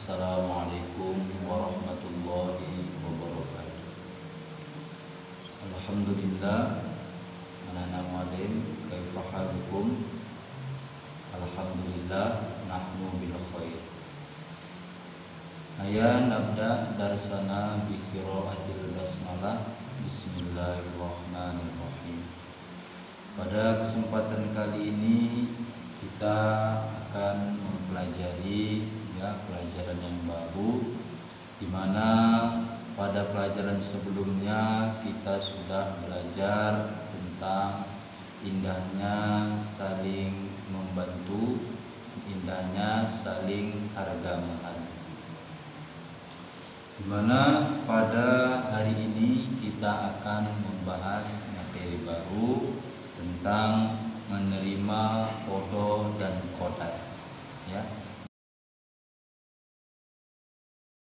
Assalamualaikum warahmatullahi wabarakatuh. Alhamdulillah. Ana mu'alim kaifa halukum? Alhamdulillah nahnu bil khair. Aya nabda darsana bi qiraatil basmalah. Bismillahirrahmanirrahim. Pada kesempatan kali ini kita akan mempelajari pelajaran yang baru, di mana pada pelajaran sebelumnya kita sudah belajar tentang indahnya saling membantu, indahnya saling harga menghargai. Di mana pada hari ini kita akan membahas materi baru tentang menerima qada dan qadar, ya.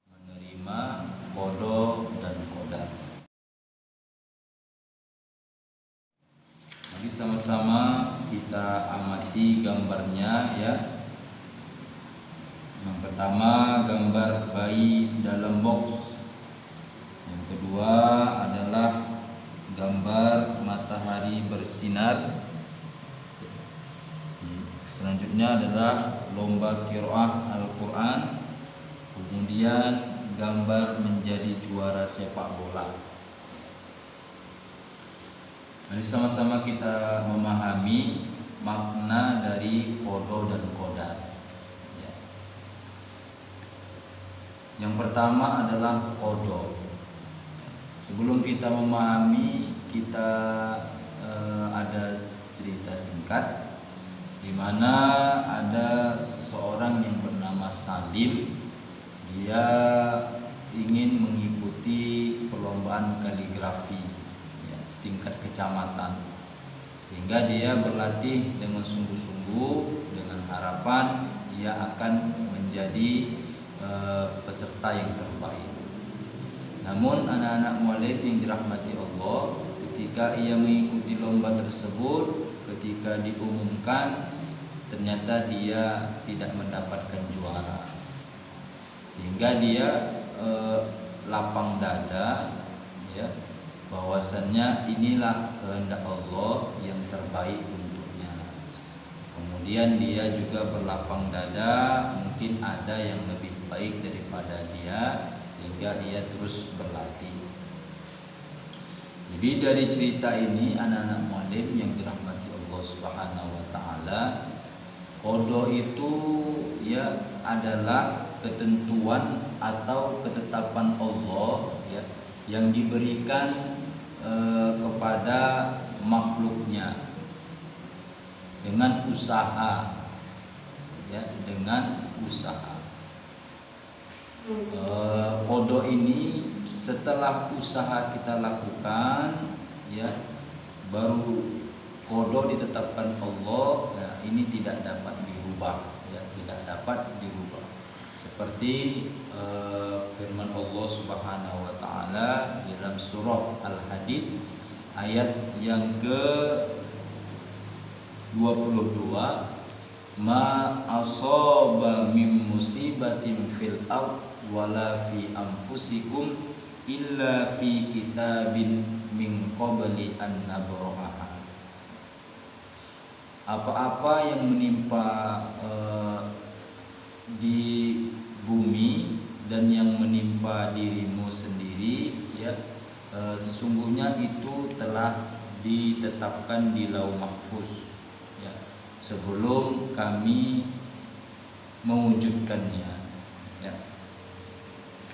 Menerima qada dan qadar. Mari sama-sama kita amati gambarnya, ya. Yang pertama gambar bayi dalam box. Yang kedua adalah gambar matahari bersinar. Selanjutnya adalah lomba qiraah Al-Quran. Kemudian gambar menjadi juara sepak bola. Mari sama-sama kita memahami makna dari qada dan qadar. Yang pertama adalah qada. Sebelum kita memahami, kita ada cerita singkat di mana ada seseorang yang bernama Salim. Dia ingin mengikuti perlombaan kaligrafi, ya, tingkat kecamatan, sehingga dia berlatih dengan sungguh-sungguh dengan harapan ia akan menjadi peserta yang terbaik. Namun anak-anak muallim yang dirahmati Allah, ketika ia mengikuti lomba tersebut, ketika diumumkan ternyata dia tidak mendapatkan juara, sehingga dia lapang dada, ya, bahwasannya inilah kehendak Allah yang terbaik untuknya. Kemudian dia juga berlapang dada, mungkin ada yang lebih baik daripada dia, sehingga ia terus berlatih. Jadi dari cerita ini anak-anak muallim yang dirahmati Allah Subhanahu wa taala, qada itu ya adalah ketentuan atau ketetapan Allah, ya, yang diberikan kepada makhluknya dengan usaha, ya, dengan usaha. Qada ini setelah usaha kita lakukan, ya, baru qada ditetapkan Allah, ya, ini tidak dapat dirubah, ya, tidak dapat dirubah. Seperti firman Allah Subhanahu wa taala dalam surah Al-Hadid ayat yang ke-22, ma asaba min musibatin fil ard wala fi anfusikum illa fi kitabin min qabli an nabraha. Apa-apa yang menimpa di bumi dan yang menimpa dirimu sendiri, ya, sesungguhnya itu telah ditetapkan di Lauh Mahfuz, ya, sebelum kami mewujudkannya, ya.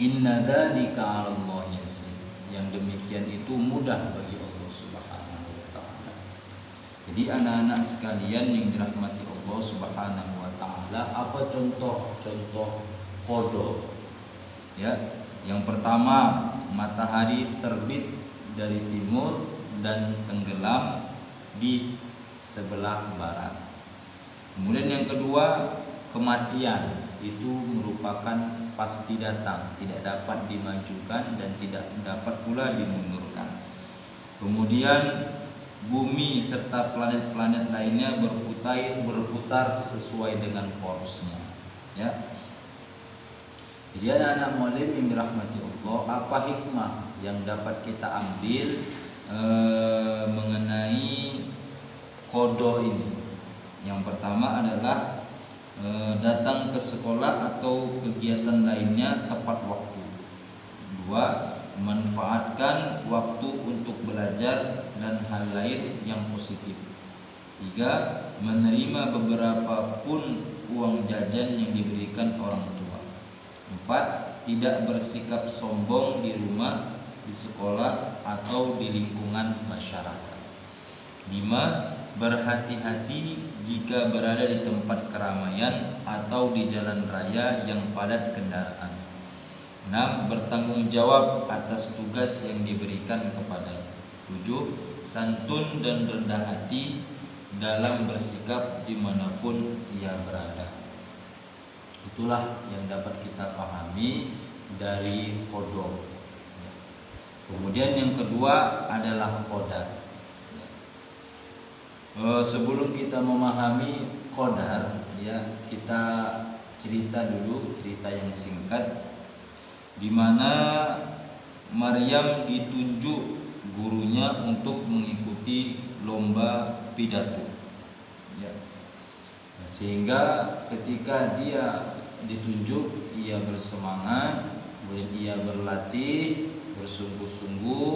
Inna dzalika 'alallahi yasir. Yang demikian itu mudah bagi Allah Subhanahu wa taala. Jadi anak-anak sekalian yang dirahmati Allah Subhanahu wa taala, apa contoh-contoh qada? Ya, yang pertama matahari terbit dari timur dan tenggelam di sebelah barat. Kemudian yang kedua, kematian itu merupakan pasti datang, tidak dapat dimajukan dan tidak dapat pula dimundurkan. Kemudian bumi serta planet-planet lainnya berputar sesuai dengan porosnya, ya. Jadi anak-anak muallim yang dirahmati Allah, apa hikmah yang dapat kita ambil mengenai qada ini? Yang pertama adalah datang ke sekolah atau kegiatan lainnya tepat waktu. Dua, memanfaatkan waktu untuk belajar dan hal lain yang positif. Tiga, menerima beberapa pun uang jajan yang diberikan orang tua. Empat, tidak bersikap sombong di rumah, di sekolah, atau di lingkungan masyarakat. Lima, berhati-hati jika berada di tempat keramaian atau di jalan raya yang padat kendaraan. 6. Bertanggung jawab atas tugas yang diberikan kepadanya. 7. Santun dan rendah hati dalam bersikap dimanapun ia berada. Itulah yang dapat kita pahami dari qada. Kemudian yang kedua adalah qadar. Sebelum kita memahami qadar, ya, kita cerita dulu cerita yang singkat di mana Maryam ditunjuk gurunya untuk mengikuti lomba pidato, ya. Sehingga ketika dia ditunjuk, ia bersemangat, kemudian ia berlatih bersungguh-sungguh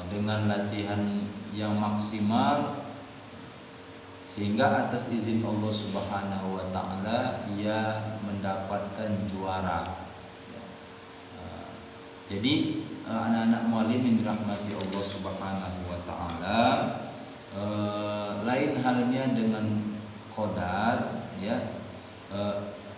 dengan latihan yang maksimal, sehingga atas izin Allah Subhanahu wa taala ia mendapatkan juara. Jadi anak-anak muallim yang dirahmati Allah Subhanahu wa taala, lain halnya dengan qadar, ya.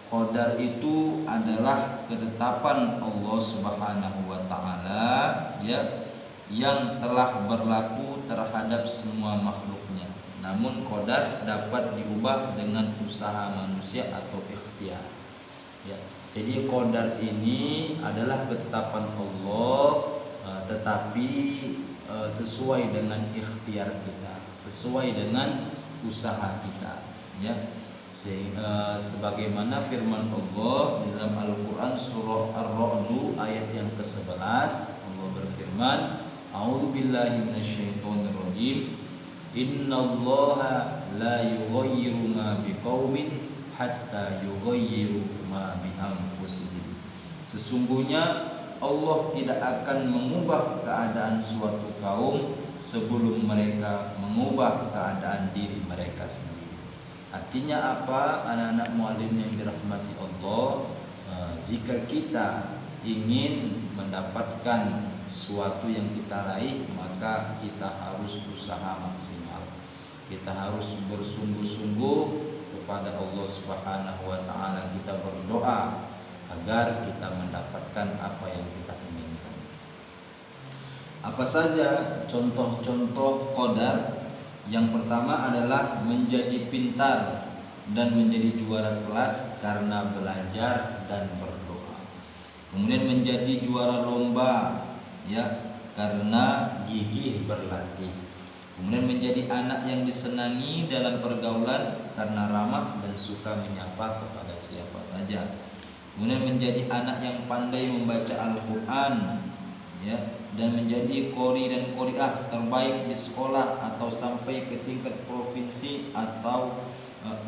Qadar itu adalah ketetapan Allah Subhanahu wa taala, ya, yang telah berlaku terhadap semua makhluknya. Namun qadar dapat diubah dengan usaha manusia atau ikhtiar, ya. Jadi qadar ini adalah ketetapan Allah, tetapi sesuai dengan ikhtiar kita, sesuai dengan usaha kita, ya. Sebagaimana firman Allah dalam Al-Quran surah Ar-Ra'd ayat yang ke-11, Allah berfirman, A'udzubillahi minasyaitonirrajim, Innallaha la yughayyiru ma biqaumin hatta yughayyiru ma bi anfusihim. Sesungguhnya Allah tidak akan mengubah keadaan suatu kaum sebelum mereka mengubah keadaan diri mereka sendiri. Artinya apa, anak-anak muallim yang dirahmati Allah? Jika kita ingin mendapatkan sesuatu yang kita raih, maka kita harus usaha maksimal. Kita harus bersungguh-sungguh kepada Allah Subhanahu wa taala. Kita berdoa agar kita mendapatkan apa yang kita inginkan. Apa saja contoh-contoh qadar? Yang pertama adalah menjadi pintar dan menjadi juara kelas karena belajar dan berdoa. Kemudian menjadi juara lomba, ya, karena gigih berlatih. Kemudian menjadi anak yang disenangi dalam pergaulan karena ramah dan suka menyapa kepada siapa saja. Kemudian menjadi anak yang pandai membaca Al-Quran, ya, dan menjadi qori dan qoriah terbaik di sekolah atau sampai ke tingkat provinsi atau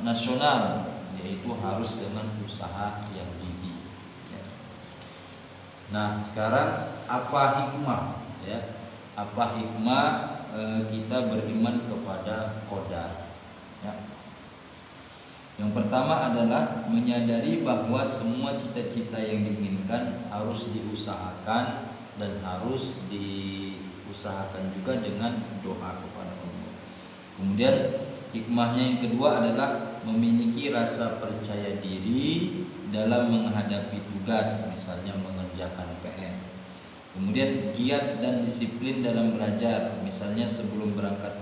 nasional, yaitu harus dengan usaha yang gigih, ya. Nah, sekarang apa hikmah, ya? Apa hikmah kita beriman kepada qadar, ya? Yang pertama adalah menyadari bahwa semua cita-cita yang diinginkan harus diusahakan dan harus diusahakan juga dengan doa kepada Allah. Kemudian hikmahnya yang kedua adalah memiliki rasa percaya diri dalam menghadapi tugas, misalnya mengerjakan PR. Kemudian giat dan disiplin dalam belajar, misalnya sebelum berangkat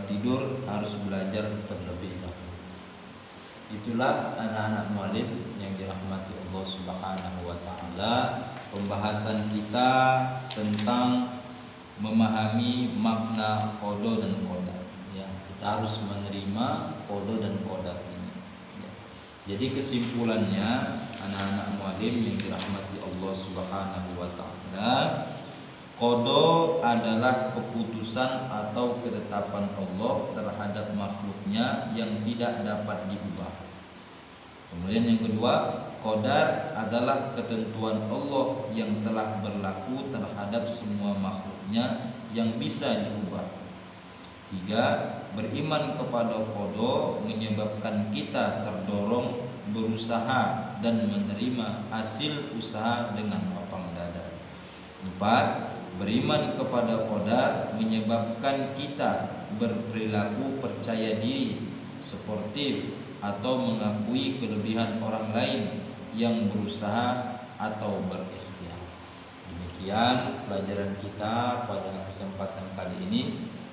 tidur harus belajar terlebih dahulu. Itulah anak-anak muallim yang dirahmati Allah Subhanahu wa taala, pembahasan kita tentang memahami makna qada dan qadar, ya. Kita harus menerima qada dan qadar ini, ya. Jadi kesimpulannya anak-anak mualim yang dirahmati Allah Subhanahu wa taala, qada adalah keputusan atau ketetapan Allah terhadap makhluknya yang tidak dapat diubah. Kemudian yang kedua, qadar adalah ketentuan Allah yang telah berlaku terhadap semua makhluknya yang bisa diubah. 3. Beriman kepada qada menyebabkan kita terdorong berusaha dan menerima hasil usaha dengan lapang dada. 4. Beriman kepada qada menyebabkan kita berperilaku percaya diri, sportif, atau mengakui kelebihan orang lain yang berusaha atau berikhtiar. Demikian pelajaran kita pada kesempatan kali ini.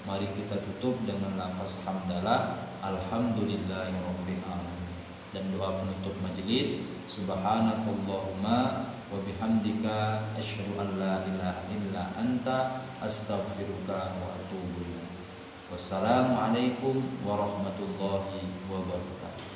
Mari kita tutup dengan lafaz hamdalah, alhamdulillahirabbil alamin, dan doa penutup majelis, subhanakallahumma wa bihamdika asyhadu an la ilaha illa anta astaghfiruka wa atubu ilaik. Wassalamualaikum warahmatullahi wabarakatuh.